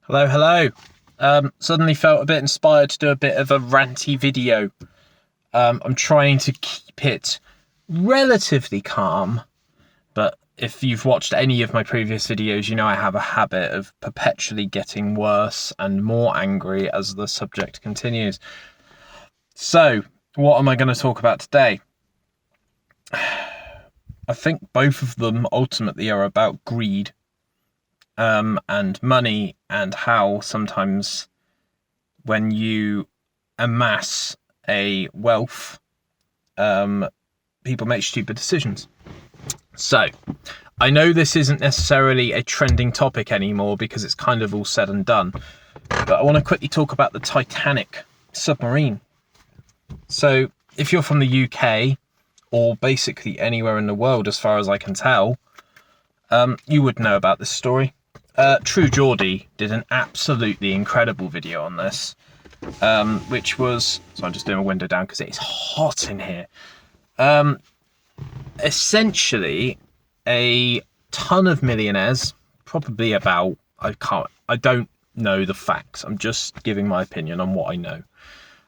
Hello, hello. Suddenly felt a bit inspired to do a bit of a ranty video. I'm trying to keep it relatively calm, but if you've watched any of my previous videos, you know I have a habit of perpetually getting worse and more angry as the subject continues. So, what am I going to talk about today? I think both of them ultimately are about greed, and money, and how sometimes when you amass a wealth, people make stupid decisions. So, I know this isn't necessarily a trending topic anymore because it's kind of all said and done, but I want to quickly talk about the Titanic Submarine. So, if you're from the UK, or basically anywhere in the world as far as I can tell, you would know about this story. True Geordie did an absolutely incredible video on this, which was... So I'm just doing a window down because it's hot in here. Essentially, a ton of millionaires, probably about... I don't know the facts. I'm just giving my opinion on what I know.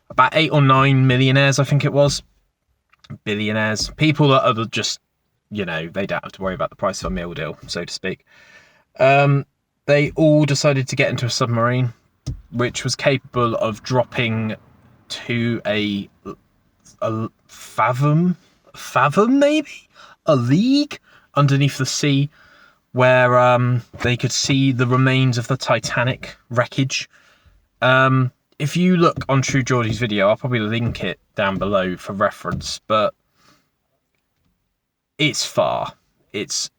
About 8 or 9 millionaires, I think it was. Billionaires. People that are just, they don't have to worry about the price of a meal deal, so to speak. They all decided to get into a submarine, which was capable of dropping to a fathom maybe? A league underneath the sea, where they could see the remains of the Titanic wreckage. If you look on True Geordie's video, I'll probably link it down below for reference, but it's far. It's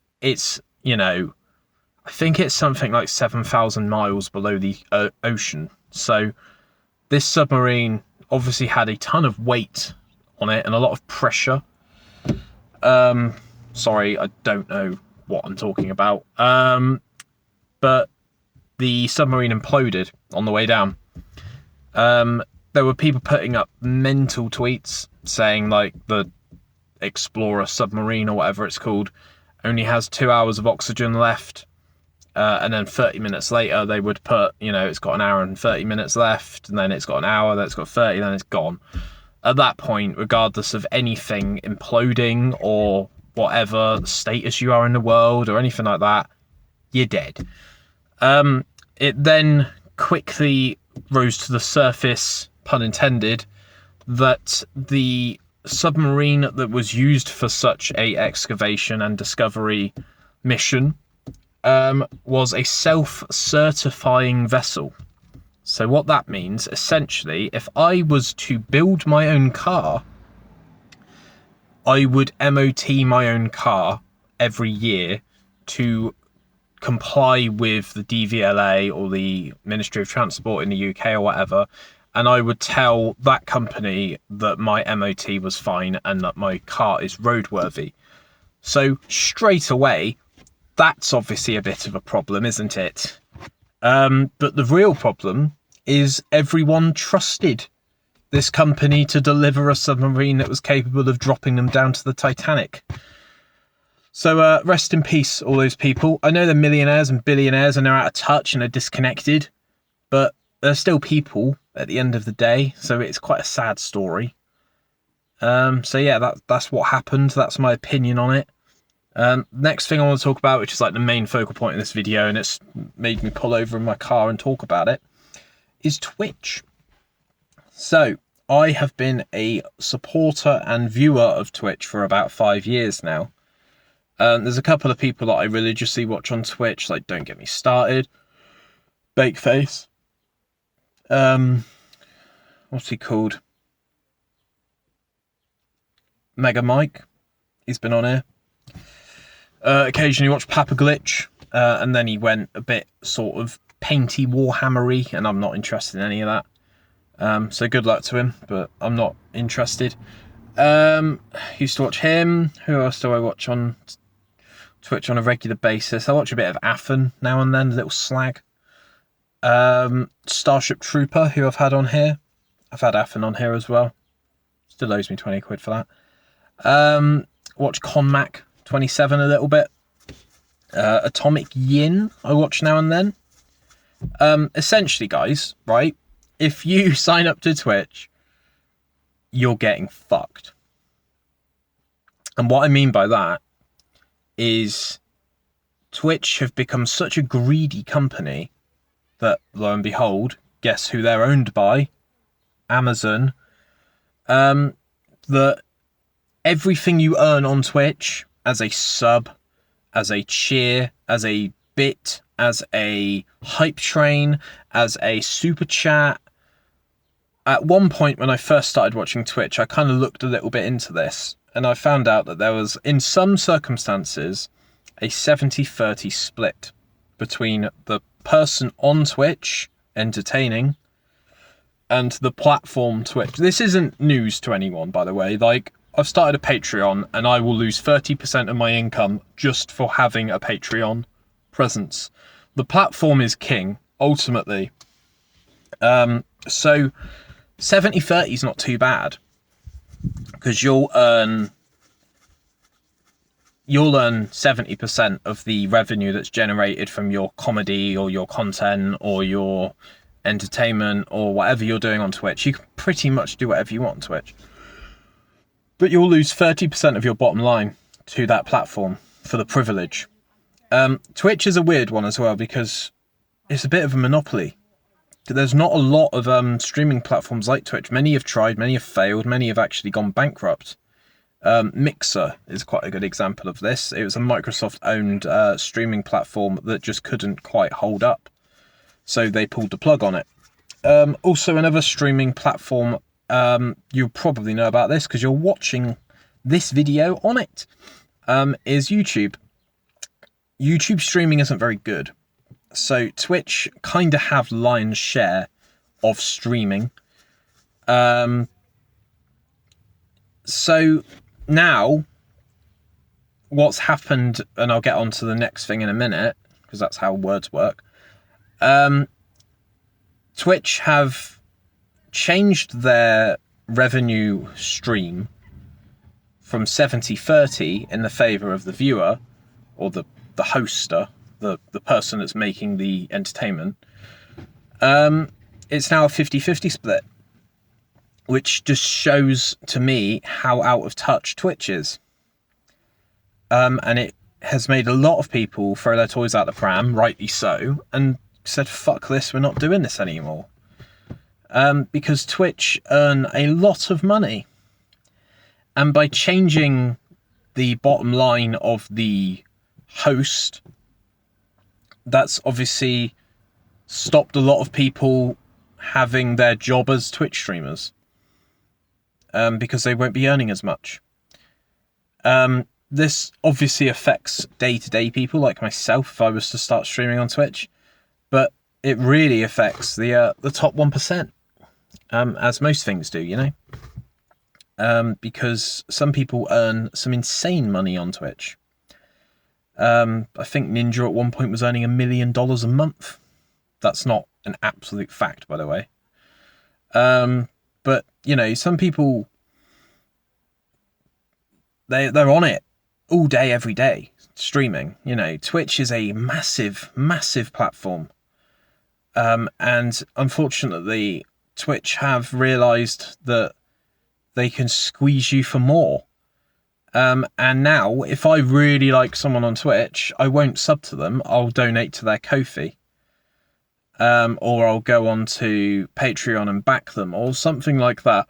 I think it's something like 7,000 miles below the ocean. So this submarine obviously had a ton of weight on it and a lot of pressure. Sorry, I don't know what I'm talking about. But the submarine imploded on the way down. There were people putting up mental tweets saying like the Explorer submarine or whatever it's called only has 2 hours of oxygen left. And then 30 minutes later, they would put, it's got an hour and 30 minutes left, and then it's got an hour, then it's got 30, then it's gone. At that point, regardless of anything imploding or whatever status you are in the world or anything like that, you're dead. It then quickly rose to the surface, pun intended, that the submarine that was used for such a excavation and discovery mission was a self-certifying vessel. So what that means, essentially, if I was to build my own car, I would MOT my own car every year to comply with the DVLA or the Ministry of Transport in the UK or whatever, and I would tell that company that my MOT was fine and that my car is roadworthy. So straight away, that's obviously a bit of a problem, isn't it? But the real problem is everyone trusted this company to deliver a submarine that was capable of dropping them down to the Titanic. So rest in peace, all those people. I know they're millionaires and billionaires and they're out of touch and they're disconnected, but they're still people at the end of the day, so it's quite a sad story. So yeah, that's what happened. That's my opinion on it. Next thing I want to talk about, which is like the main focal point in this video, and it's made me pull over in my car and talk about it, is Twitch. So I have been a supporter and viewer of Twitch for about 5 years now. There's a couple of people that I religiously watch on Twitch, like Don't Get Me Started, Bakeface, what's he called? Mega Mike, he's been on here. Occasionally watch Papa Glitch, and then he went a bit sort of painty Warhammery, and I'm not interested in any of that. So good luck to him, but I'm not interested. Used to watch him. Who else do I watch on Twitch on a regular basis? I watch a bit of Affan now and then, a little slag. Starship Trooper, who I've had on here. I've had Affan on here as well. Still owes me 20 quid for that. Watch Conmac 27 a little bit. Atomic Yin I watch now and then. Essentially, guys, right? If you sign up to Twitch, you're getting fucked. And what I mean by that is Twitch have become such a greedy company that, lo and behold, guess who they're owned by? Amazon. That everything you earn on Twitch as a sub, as a cheer, as a bit, as a hype train, as a super chat. At one point when I first started watching Twitch, I kind of looked a little bit into this, and I found out that there was, in some circumstances, a 70-30 split between the person on Twitch entertaining and the platform Twitch. This isn't news to anyone, by the way. Like, I've started a Patreon and I will lose 30% of my income just for having a Patreon presence. The platform is king, ultimately. So 70-30 is not too bad, because you'll earn 70% of the revenue that's generated from your comedy or your content or your entertainment or whatever you're doing on Twitch. You can pretty much do whatever you want on Twitch, but you'll lose 30% of your bottom line to that platform for the privilege. Twitch is a weird one as well, because it's a bit of a monopoly. There's not a lot of streaming platforms like Twitch. Many have tried, many have failed, many have actually gone bankrupt. Mixer is quite a good example of this. It was a Microsoft-owned streaming platform that just couldn't quite hold up, so they pulled the plug on it. Also, another streaming platform, you'll probably know about this because you're watching this video on it, is YouTube. YouTube streaming isn't very good. So Twitch kind of have lion's share of streaming. So now what's happened, and I'll get on to the next thing in a minute, because that's how words work. Twitch have changed their revenue stream from 70-30 in the favour of the viewer, or the hoster, the person that's making the entertainment. It's now a 50-50 split, which just shows to me how out of touch Twitch is. And it has made a lot of people throw their toys out the pram, rightly so, and said, fuck this, we're not doing this anymore. Because Twitch earn a lot of money. And by changing the bottom line of the host, that's obviously stopped a lot of people having their job as Twitch streamers, because they won't be earning as much. This obviously affects day-to-day people like myself if I was to start streaming on Twitch, but it really affects the top 1%, as most things do, you know, because some people earn some insane money on Twitch. I think Ninja at one point was earning $1 million a month. That's not an absolute fact, by the way. But, you know, some people, they're on it all day, every day, streaming. You know, Twitch is a massive, massive platform. And unfortunately, Twitch have realised that they can squeeze you for more. And now, if I really like someone on Twitch, I won't sub to them. I'll donate to their Ko-fi. Or I'll go on to Patreon and back them, or something like that.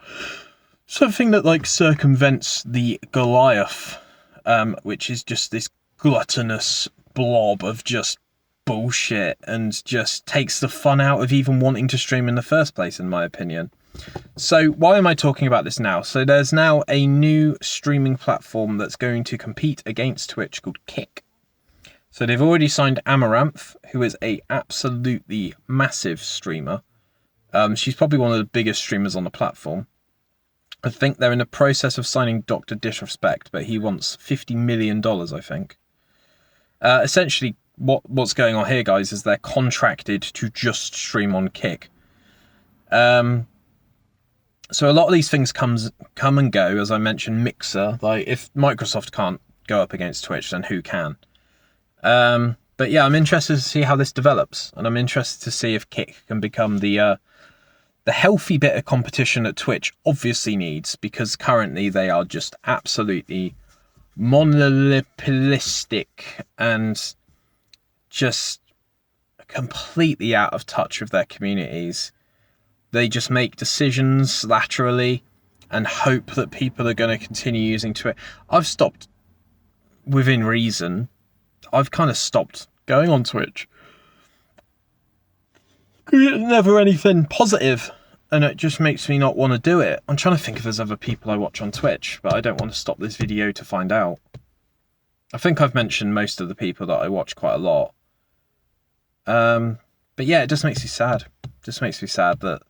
Something that, like, circumvents the Goliath, which is just this gluttonous blob of just bullshit, and just takes the fun out of even wanting to stream in the first place, in my opinion. So why am I talking about this now? So there's now a new streaming platform that's going to compete against Twitch called Kick. So they've already signed Amaranth, who is a absolutely massive streamer. She's probably one of the biggest streamers on the platform. I think they're in the process of signing Dr. Disrespect, but he wants $50 million, I think. Essentially, what's going on here, guys, is they're contracted to just stream on Kick. So a lot of these things come and go, as I mentioned, Mixer. Like, if Microsoft can't go up against Twitch, then who can? But yeah, I'm interested to see how this develops, and I'm interested to see if Kick can become the healthy bit of competition that Twitch obviously needs, because currently they are just absolutely monopolistic and just completely out of touch with their communities. They just make decisions laterally and hope that people are going to continue using Twitch. I've stopped, within reason, I've kind of stopped going on Twitch. It's never anything positive, and it just makes me not want to do it. I'm trying to think if there's other people I watch on Twitch, but I don't want to stop this video to find out. I think I've mentioned most of the people that I watch quite a lot. But yeah, it just makes me sad. It just makes me sad that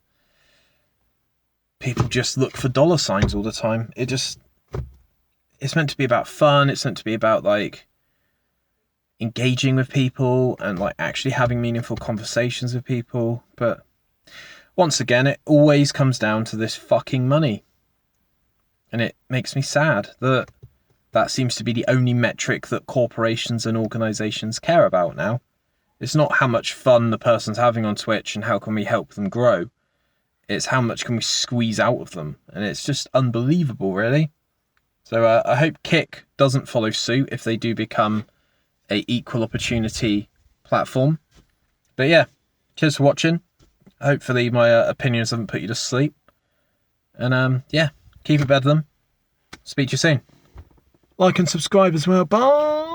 people just look for dollar signs all the time. It's meant to be about fun. It's meant to be about like engaging with people and like actually having meaningful conversations with people. But once again, it always comes down to this fucking money. And it makes me sad that that seems to be the only metric that corporations and organizations care about now. It's not how much fun the person's having on Twitch and how can we help them grow. It's how much can we squeeze out of them. And it's just unbelievable, really. So I hope Kick doesn't follow suit if they do become a equal opportunity platform. But yeah, cheers for watching. Hopefully my opinions haven't put you to sleep. And yeah, keep it bedlam. Speak to you soon. Like and subscribe as well. Bye.